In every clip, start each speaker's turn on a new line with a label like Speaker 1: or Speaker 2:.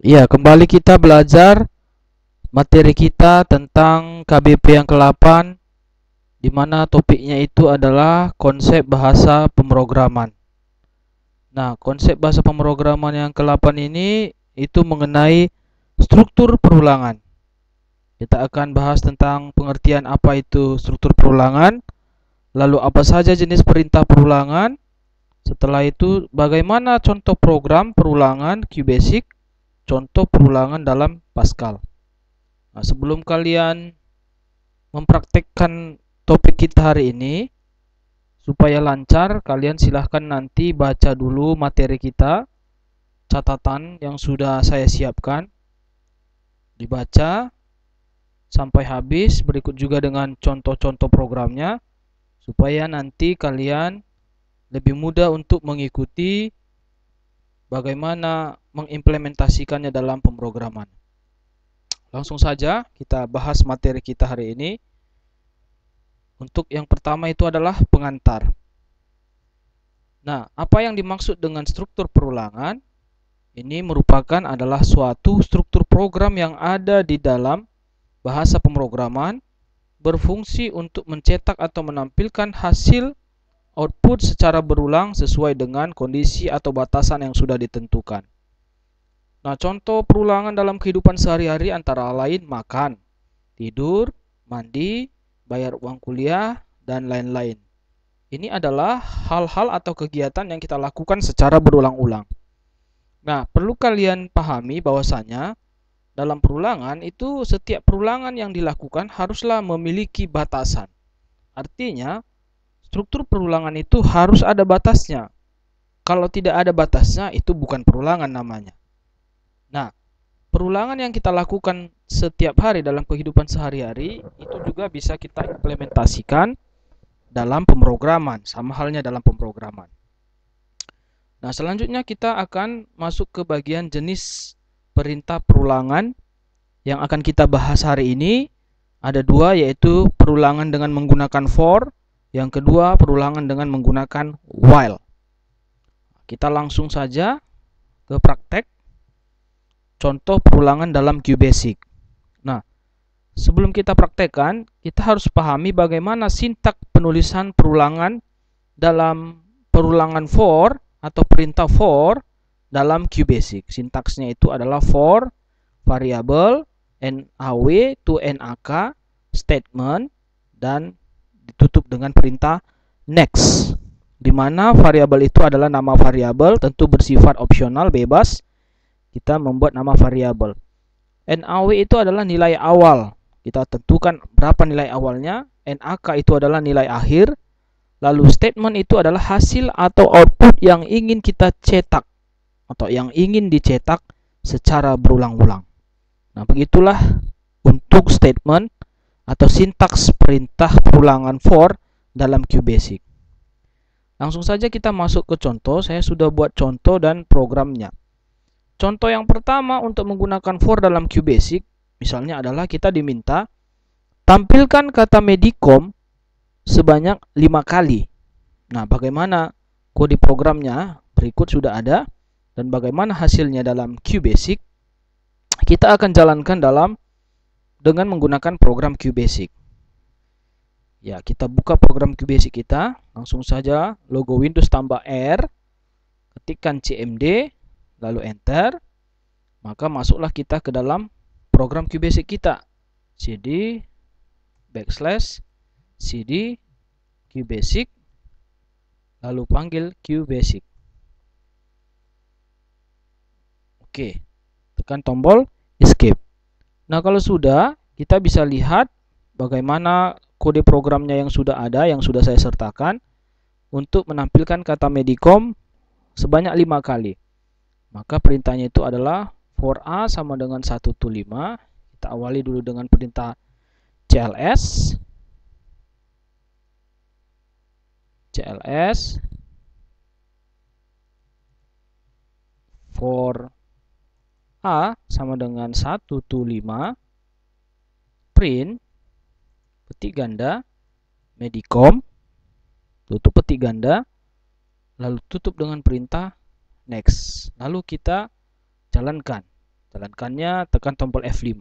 Speaker 1: Ya, kembali kita belajar materi kita tentang KBP yang ke-8, di mana topiknya itu adalah konsep bahasa pemrograman. Nah, konsep bahasa pemrograman yang ke-8 ini itu mengenai struktur perulangan. Kita akan bahas tentang pengertian apa itu struktur perulangan, lalu apa saja jenis perintah perulangan. Setelah itu, bagaimana contoh program perulangan QBasic, contoh perulangan dalam Pascal. Nah, sebelum kalian mempraktekkan topik kita hari ini, supaya lancar, kalian silahkan nanti baca dulu materi kita, catatan yang sudah saya siapkan, dibaca sampai habis, berikut juga dengan contoh-contoh programnya, supaya nanti kalian lebih mudah untuk mengikuti bagaimana mengimplementasikannya dalam pemrograman. Langsung saja kita bahas materi kita hari ini. Untuk yang pertama itu adalah pengantar. Nah, apa yang dimaksud dengan struktur perulangan? Ini merupakan adalah suatu struktur program yang ada di dalam bahasa pemrograman, berfungsi untuk mencetak atau menampilkan hasil output secara berulang sesuai dengan kondisi atau batasan yang sudah ditentukan. Nah, contoh perulangan dalam kehidupan sehari-hari antara lain makan, tidur, mandi, bayar uang kuliah, dan lain-lain. Ini adalah hal-hal atau kegiatan yang kita lakukan secara berulang-ulang. Nah, perlu kalian pahami bahwasanya dalam perulangan itu setiap perulangan yang dilakukan haruslah memiliki batasan. Artinya, struktur perulangan itu harus ada batasnya. Kalau tidak ada batasnya, itu bukan perulangan namanya. Nah, perulangan yang kita lakukan setiap hari dalam kehidupan sehari-hari itu juga bisa kita implementasikan dalam pemrograman, sama halnya dalam pemrograman. Nah, selanjutnya kita akan masuk ke bagian jenis perintah perulangan yang akan kita bahas hari ini. Ada dua, yaitu perulangan dengan menggunakan for, yang kedua perulangan dengan menggunakan while. Kita langsung saja ke praktek contoh perulangan dalam QBasic. Nah, sebelum kita praktekkan, kita harus pahami bagaimana sintak penulisan perulangan dalam perulangan for atau perintah for dalam QBasic. Sintaksnya itu adalah for variable NaW to NaK statement dan ditutup dengan perintah next, di mana variabel itu adalah nama variabel, tentu bersifat opsional, bebas. Kita membuat nama variabel. NaW itu adalah nilai awal. Kita tentukan berapa nilai awalnya. NaK itu adalah nilai akhir. Lalu statement itu adalah hasil atau output yang ingin kita cetak atau yang ingin dicetak secara berulang-ulang. Nah, begitulah untuk statement atau sintaks perintah perulangan for dalam QBasic. Langsung saja kita masuk ke contoh. Saya sudah buat contoh dan programnya. Contoh yang pertama untuk menggunakan for dalam QBasic, misalnya adalah kita diminta tampilkan kata medicom sebanyak 5 kali. Nah, bagaimana kode programnya? Berikut sudah ada. Dan bagaimana hasilnya dalam QBasic? Kita akan jalankan dengan menggunakan program QBasic. Ya, kita buka program QBasic kita. Langsung saja logo Windows tambah R. Ketikkan CMD, lalu enter. Maka masuklah kita ke dalam program QBasic kita. cd /cd QBasic, lalu panggil QBasic. Oke, tekan tombol escape. Nah, kalau sudah, kita bisa lihat bagaimana kode programnya yang sudah ada, yang sudah saya sertakan untuk menampilkan kata medicom sebanyak 5 kali. Maka perintahnya itu adalah for A sama dengan 1 to 5. Kita awali dulu dengan perintah cls for A sama dengan 1 to 5 print petik ganda medicom, tutup petik ganda, lalu tutup dengan perintah next. Lalu kita jalankan. Jalankannya, tekan tombol F5.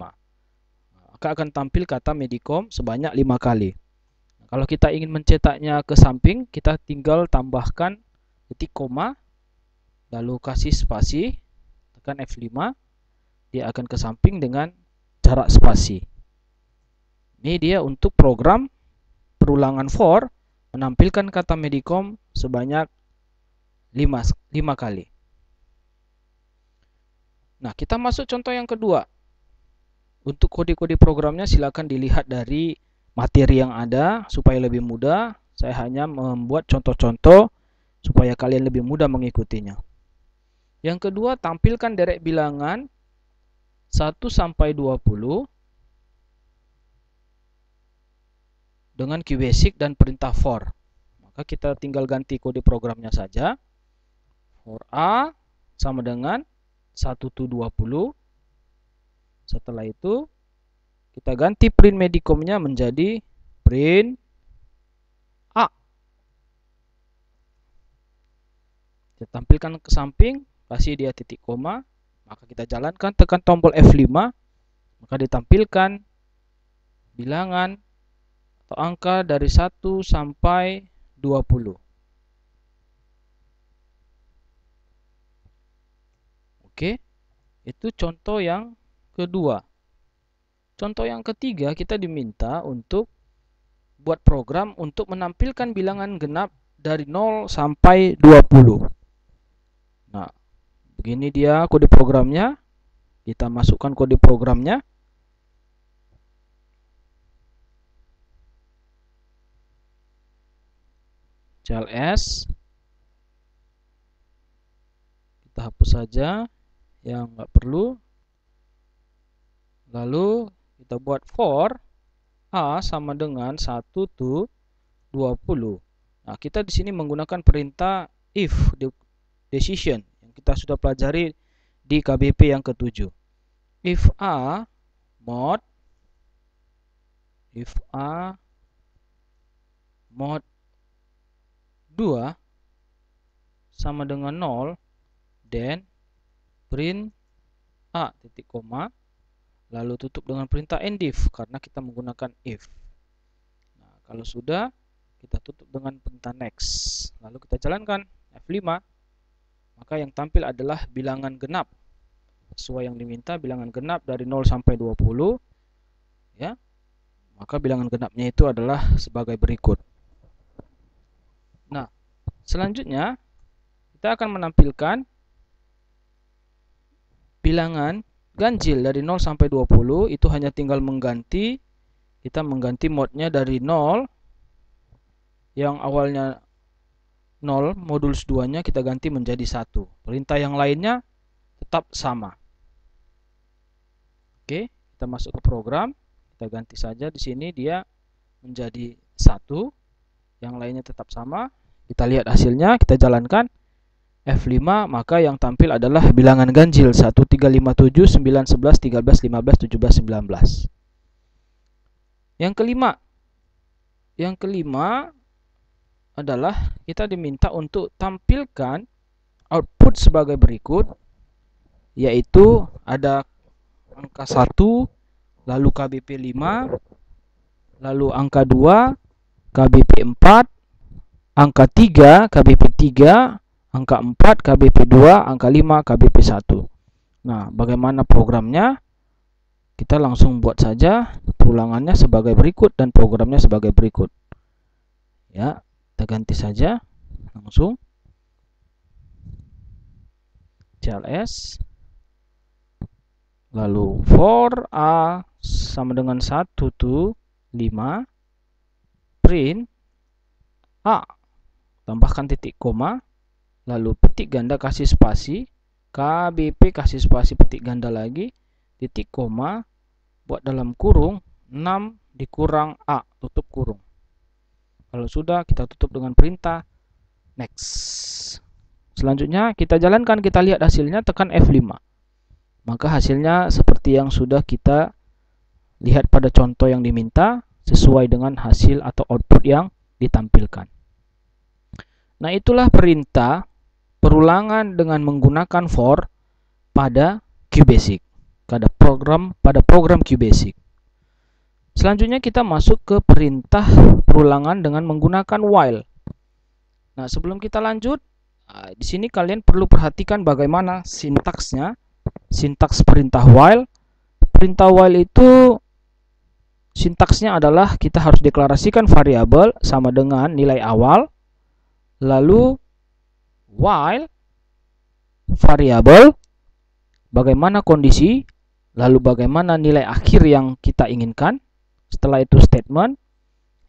Speaker 1: Maka akan tampil kata Medicom sebanyak 5 kali. Kalau kita ingin mencetaknya ke samping, kita tinggal tambahkan titik koma, lalu kasih spasi, tekan F5, dia akan ke samping dengan jarak spasi. Ini dia untuk program perulangan for menampilkan kata Medicom sebanyak 5 kali. Nah, kita masuk contoh yang kedua. Untuk kode-kode programnya silakan dilihat dari materi yang ada supaya lebih mudah. Saya hanya membuat contoh-contoh supaya kalian lebih mudah mengikutinya. Yang kedua, tampilkan derek bilangan 1 sampai 20 dengan QBasic dan perintah for. Maka kita tinggal ganti kode programnya saja. For A sama dengan 1 to 20. Setelah itu kita ganti print Medicom-nya menjadi print A. Kita tampilkan ke samping, kasih dia titik koma, maka kita jalankan, tekan tombol F5, maka ditampilkan bilangan atau angka dari 1 sampai 20. Oke, itu contoh yang kedua. Contoh yang ketiga, kita diminta untuk buat program untuk menampilkan bilangan genap dari 0 sampai 20. Nah, begini dia kode programnya. Kita masukkan kode programnya. CLS. Kita hapus saja yang nggak perlu. Lalu kita buat for A sama dengan 1 to 20. Nah, kita di sini menggunakan perintah if decision yang kita sudah pelajari di KBP yang ke-7. If A mod 2 sama dengan 0, then print A titik koma, lalu tutup dengan perintah endif karena kita menggunakan if. Nah, kalau sudah, kita tutup dengan perintah next. Lalu kita jalankan F5, maka yang tampil adalah bilangan genap. Sesuai yang diminta, bilangan genap dari 0 sampai 20. Ya, maka bilangan genapnya itu adalah sebagai berikut. Nah, selanjutnya kita akan menampilkan bilangan ganjil dari 0 sampai 20. Itu hanya tinggal mengganti, kita mengganti modnya dari 0 yang awalnya 0, modulus 2-nya kita ganti menjadi 1. Perintah yang lainnya tetap sama. Oke, kita masuk ke program, kita ganti saja di sini dia menjadi 1, yang lainnya tetap sama. Kita lihat hasilnya, kita jalankan F5, maka yang tampil adalah bilangan ganjil 1, 3, 5, 7, 9, 11, 13, 15, 17, 19. Yang kelima adalah kita diminta untuk tampilkan output sebagai berikut, yaitu ada angka 1, lalu KBP 5, lalu angka 2, KBP 4, angka 3, KBP 3, angka 4, KBP 2, angka 5, KBP 1. Nah, bagaimana programnya? Kita langsung buat saja perulangannya sebagai berikut dan programnya sebagai berikut. Ya, kita ganti saja langsung. CLS. Lalu for A sama dengan 1 to 5, print A. Tambahkan titik koma, lalu petik ganda kasih spasi, KBP kasih spasi petik ganda lagi, titik koma, buat dalam kurung 6 dikurang A, tutup kurung. Kalau sudah, kita tutup dengan perintah next. Selanjutnya kita jalankan, kita lihat hasilnya, tekan F5. Maka hasilnya seperti yang sudah kita lihat pada contoh yang diminta, sesuai dengan hasil atau output yang ditampilkan. Nah, itulah perintah perulangan dengan menggunakan for pada QBasic. pada program QBasic. Selanjutnya kita masuk ke perintah perulangan dengan menggunakan while. Nah, sebelum kita lanjut, di sini kalian perlu perhatikan bagaimana sintaksnya. Sintaks perintah while. Perintah while itu sintaksnya adalah kita harus deklarasikan variabel sama dengan nilai awal, lalu while variabel bagaimana kondisi, lalu bagaimana nilai akhir yang kita inginkan. Setelah itu statement.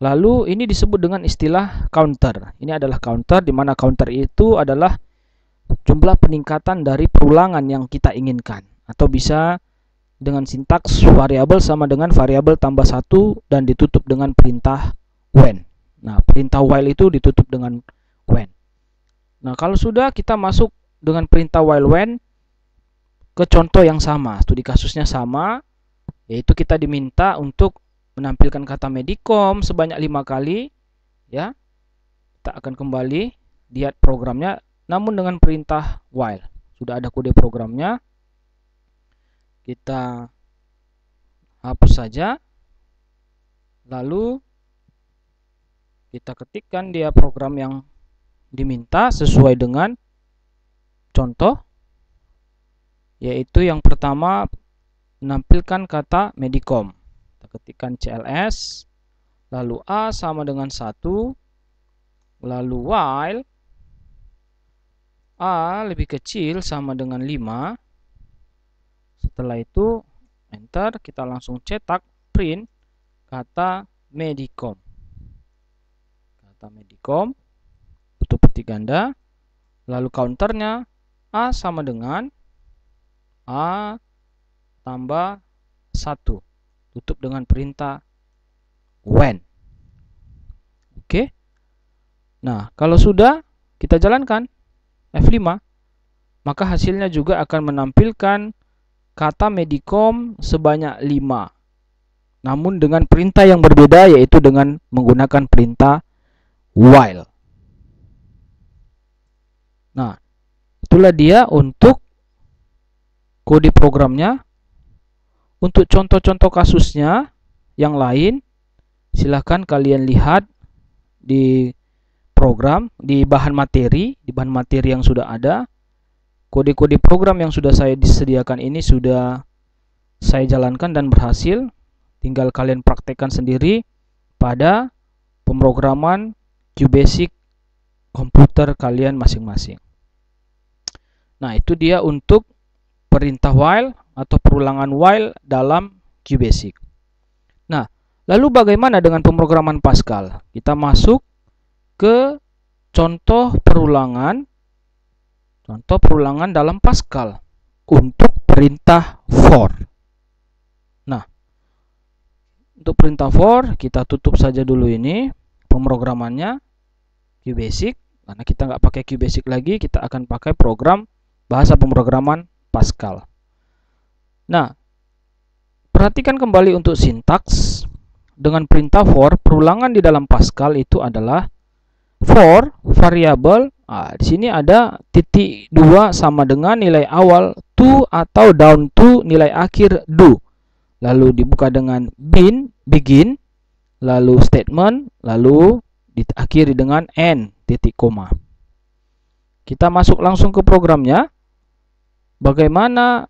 Speaker 1: Lalu ini disebut dengan istilah counter. Ini adalah counter, di mana counter itu adalah jumlah peningkatan dari perulangan yang kita inginkan. Atau bisa dengan sintaks variabel sama dengan variabel tambah 1 dan ditutup dengan perintah when. Nah, perintah while itu ditutup dengan when. Nah, kalau sudah kita masuk dengan perintah while when ke contoh yang sama, studi kasusnya sama, yaitu kita diminta untuk menampilkan kata medicom sebanyak 5 kali, ya. Kita akan kembali lihat programnya, namun dengan perintah while. Sudah ada kode programnya. Kita hapus saja. Lalu kita ketikkan dia program yang diminta sesuai dengan contoh, yaitu yang pertama menampilkan kata medicom. Ketikkan CLS, lalu A sama dengan 1, lalu while A lebih kecil sama dengan 5. Setelah itu enter, kita langsung cetak print kata medicom. Kata medicom, tutup petik ganda, lalu counternya A sama dengan A tambah 1. Tutup dengan perintah when. Oke. Nah, kalau sudah kita jalankan F5, maka hasilnya juga akan menampilkan kata medicom sebanyak 5. Namun dengan perintah yang berbeda, yaitu dengan menggunakan perintah while. Nah, itulah dia untuk kode programnya. Untuk contoh-contoh kasusnya yang lain, silahkan kalian lihat di program, di bahan materi yang sudah ada. Kode-kode program yang sudah saya disediakan ini sudah saya jalankan dan berhasil. Tinggal kalian praktekkan sendiri pada pemrograman QBasic komputer kalian masing-masing. Nah, itu dia untuk perintah while atau perulangan while dalam QBasic. Nah, lalu bagaimana dengan pemrograman Pascal? Kita masuk ke contoh perulangan dalam Pascal untuk perintah for. Nah, untuk perintah for kita tutup saja dulu ini pemrogramannya QBasic, karena kita nggak pakai QBasic lagi, kita akan pakai program bahasa pemrograman Pascal. Nah, perhatikan kembali untuk sintaks. Dengan perintah for, perulangan di dalam Pascal itu adalah for variabel. Di sini ada titik 2 sama dengan nilai awal to atau down to nilai akhir do. Lalu dibuka dengan begin, lalu statement, lalu diakhiri dengan end titik koma. Kita masuk langsung ke programnya. Bagaimana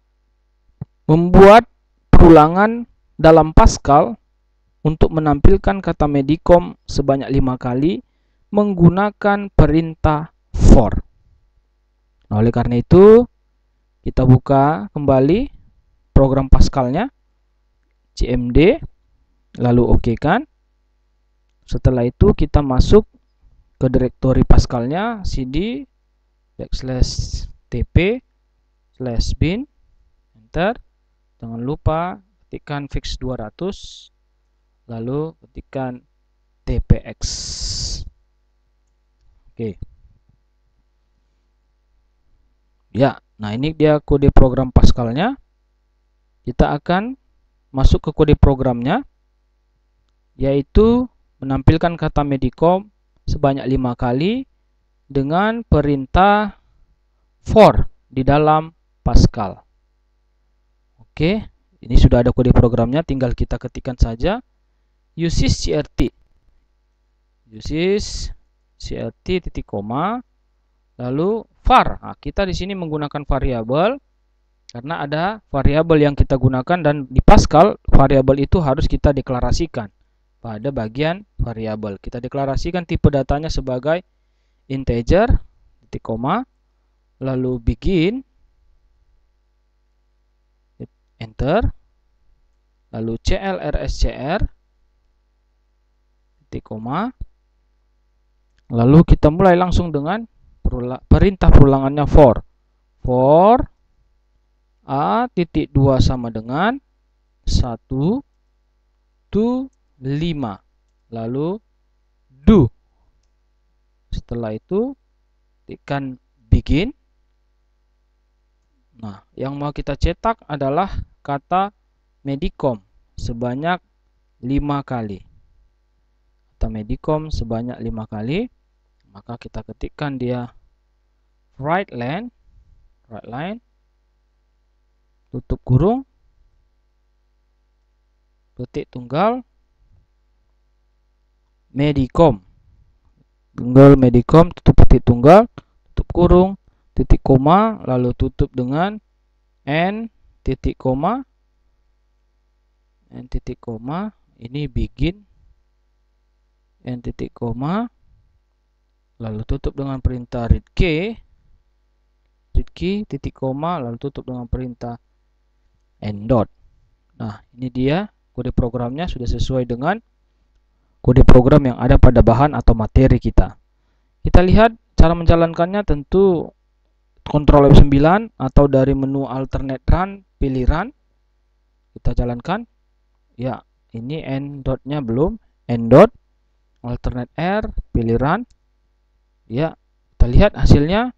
Speaker 1: membuat perulangan dalam Pascal untuk menampilkan kata medicom sebanyak 5 kali menggunakan perintah for. Nah, oleh karena itu kita buka kembali program Pascalnya, cmd, lalu OK kan. Setelah itu kita masuk ke direktori Pascalnya, cd /tp/bin, enter. Jangan lupa ketikkan fix 200, lalu ketikkan tpx. Oke. Ya, nah ini dia kode program Pascalnya. Kita akan masuk ke kode programnya, yaitu menampilkan kata medicom sebanyak 5 kali dengan perintah for di dalam Pascal. Oke, ini sudah ada kode programnya, tinggal kita ketikkan saja uses crt. Uses crt titik koma lalu var. Nah, kita di sini menggunakan variabel karena ada variabel yang kita gunakan, dan di Pascal variabel itu harus kita deklarasikan pada bagian variabel. Kita deklarasikan tipe datanya sebagai integer titik koma lalu begin, enter, lalu clrscr titik koma, lalu kita mulai langsung dengan perintah perulangannya for a titik 2 sama dengan 1 to 5, lalu do. Setelah itu tekan begin. Nah, yang mau kita cetak adalah kata medicom sebanyak 5 kali. Kata medicom sebanyak 5 kali. Maka kita ketikkan dia right line, tutup kurung, titik tunggal, medicom, tutup titik tunggal, tutup kurung, titik koma, lalu tutup dengan n titik koma, ini begin, n titik koma, lalu tutup dengan perintah read key titik koma, lalu tutup dengan perintah end dot. Nah, ini dia kode programnya sudah sesuai dengan kode program yang ada pada bahan atau materi kita. Kita lihat cara menjalankannya, tentu Ctrl F9 atau dari menu alternate run, pilih run. Kita jalankan. Ya, ini end dot-nya belum. End dot, alternate R, pilih run. Ya, kita lihat hasilnya.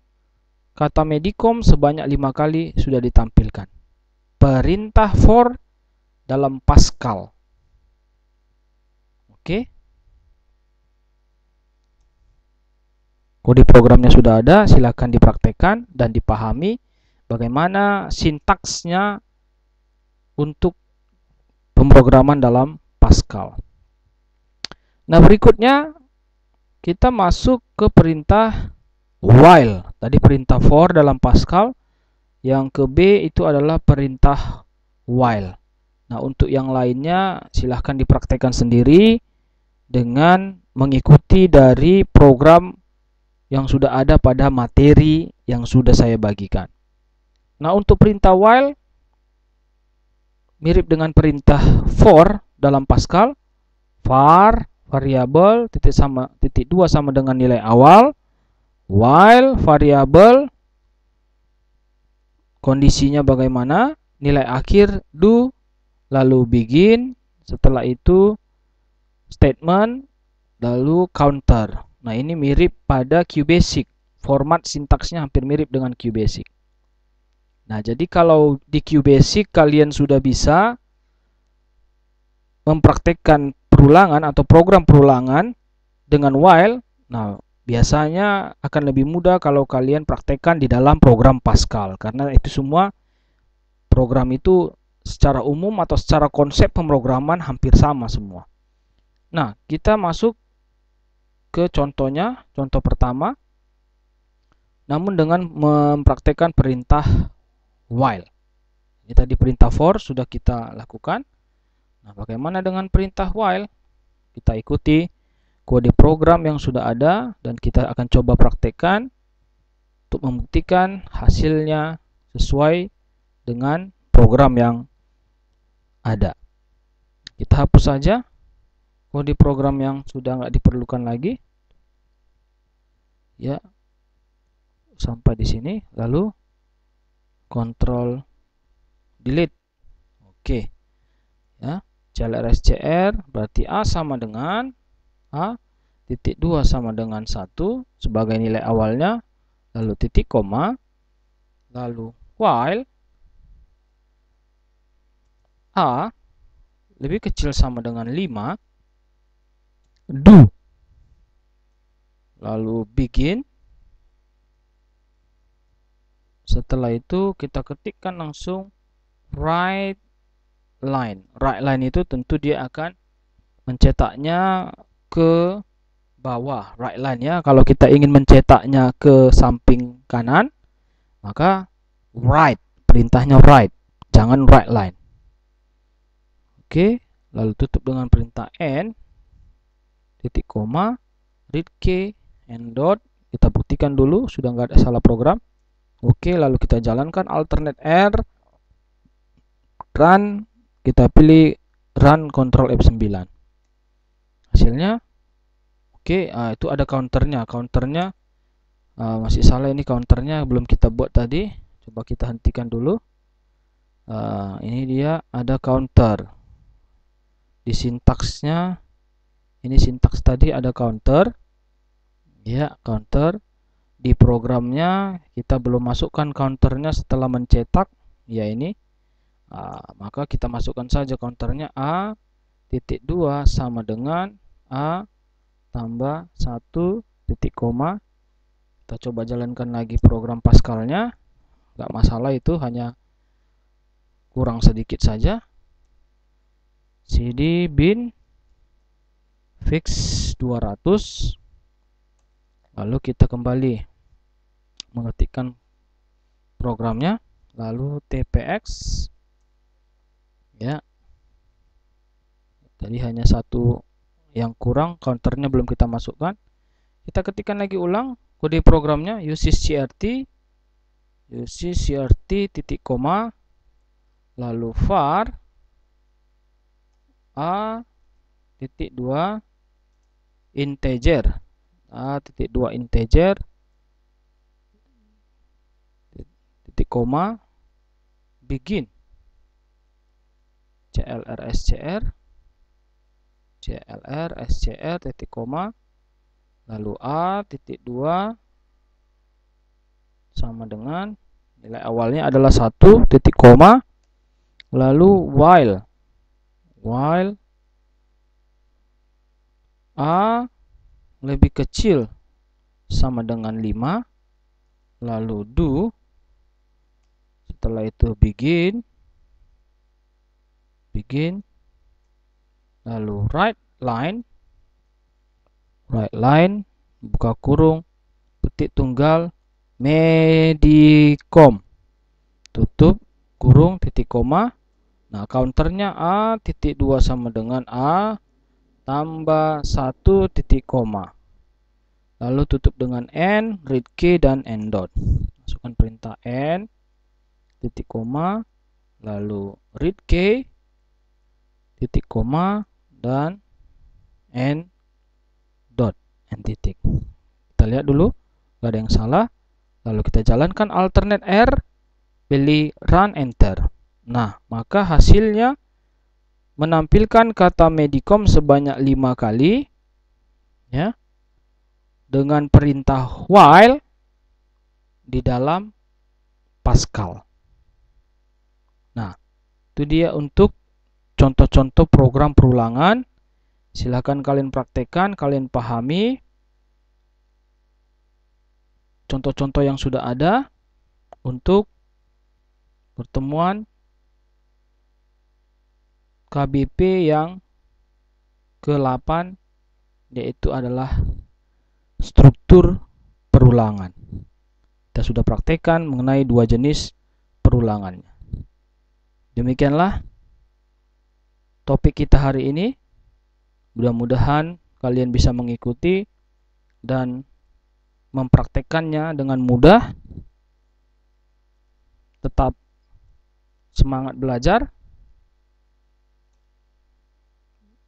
Speaker 1: Kata medicom sebanyak 5 kali sudah ditampilkan. Perintah for dalam Pascal. Oke. Kode programnya sudah ada, silakan dipraktekkan dan dipahami bagaimana sintaksnya untuk pemrograman dalam Pascal. Nah, berikutnya kita masuk ke perintah while. Tadi perintah for dalam Pascal, yang ke B itu adalah perintah while. Nah, untuk yang lainnya silahkan dipraktekkan sendiri dengan mengikuti dari program yang sudah ada pada materi yang sudah saya bagikan. Nah, untuk perintah while mirip dengan perintah for dalam Pascal. Var variabel titik 2 sama dengan nilai awal, while variabel kondisinya bagaimana, nilai akhir do, lalu begin, setelah itu statement, lalu counter. Nah, ini mirip pada QBasic. Format sintaksnya hampir mirip dengan QBasic. Nah, jadi kalau di QBasic kalian sudah bisa mempraktekkan perulangan atau program perulangan dengan while, nah biasanya akan lebih mudah kalau kalian praktekkan di dalam program Pascal, karena itu semua program itu secara umum atau secara konsep pemrograman hampir sama semua. Nah, kita masuk ke contohnya, contoh pertama, namun dengan mempraktekkan perintah while. Ini tadi perintah for sudah kita lakukan. Nah, bagaimana dengan perintah while? Kita ikuti kode program yang sudah ada dan kita akan coba praktekkan untuk membuktikan hasilnya sesuai dengan program yang ada. Kita hapus saja kode program yang sudah nggak diperlukan lagi. Ya, sampai di sini, lalu Ctrl delete. Oke. Ya, clrscr berarti A sama dengan A titik 2 sama dengan 1 sebagai nilai awalnya, lalu titik koma, lalu while A lebih kecil sama dengan 5, do, lalu begin. Setelah itu kita ketikkan langsung write line. Write line itu tentu dia akan mencetaknya ke bawah. Write line ya. Kalau kita ingin mencetaknya ke samping kanan, maka write, perintahnya write, jangan write line. Oke, lalu tutup dengan perintah end, titik koma, read key, end dot. Kita buktikan dulu sudah nggak ada salah program. Oke, lalu kita jalankan alternate R, run, kita pilih run Ctrl F9. Hasilnya oke, itu ada counternya. Counternya masih salah, ini counternya belum kita buat tadi. Coba kita hentikan dulu. Ini dia ada counter di sintaksnya. Ini sintaks tadi ada counter ya, counter. Di programnya kita belum masukkan counternya setelah mencetak ya ini. Maka kita masukkan saja counternya A titik 2 sama dengan A tambah 1 titik koma. Kita coba jalankan lagi program Pascalnya, nggak masalah, itu hanya kurang sedikit saja. cd bin fix 200, lalu kita kembali mengetikkan programnya, lalu tpx ya, tadi hanya satu yang kurang, counternya belum kita masukkan. Kita ketikkan lagi ulang kode programnya, usiscrt titik koma, lalu var a titik 2 integer, a titik 2 integer titik koma, begin clr scr titik koma, lalu a titik 2 sama dengan nilai awalnya adalah 1 titik koma, lalu while a lebih kecil sama dengan 5, lalu do, setelah itu begin, lalu write line buka kurung petik tunggal medicom tutup kurung titik koma. Nah, counternya a titik 2 sama dengan a tambah 1 titik koma, lalu tutup dengan n, read key dan end dot. Masukkan perintah n titik koma, lalu read key titik koma dan end dot, end titik. Kita lihat dulu, gak ada yang salah. Lalu kita jalankan alternate R, pilih run enter. Nah, maka hasilnya menampilkan kata medicom sebanyak 5 kali ya, dengan perintah while di dalam Pascal. Nah, itu dia untuk contoh-contoh program perulangan. Silahkan kalian praktekkan, kalian pahami contoh-contoh yang sudah ada untuk pertemuan KBP yang ke-8, yaitu adalah struktur perulangan. Kita sudah praktekkan mengenai 2 jenis perulangannya. Demikianlah topik kita hari ini. Mudah-mudahan kalian bisa mengikuti dan mempraktekkannya dengan mudah. Tetap semangat belajar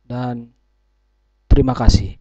Speaker 1: dan terima kasih.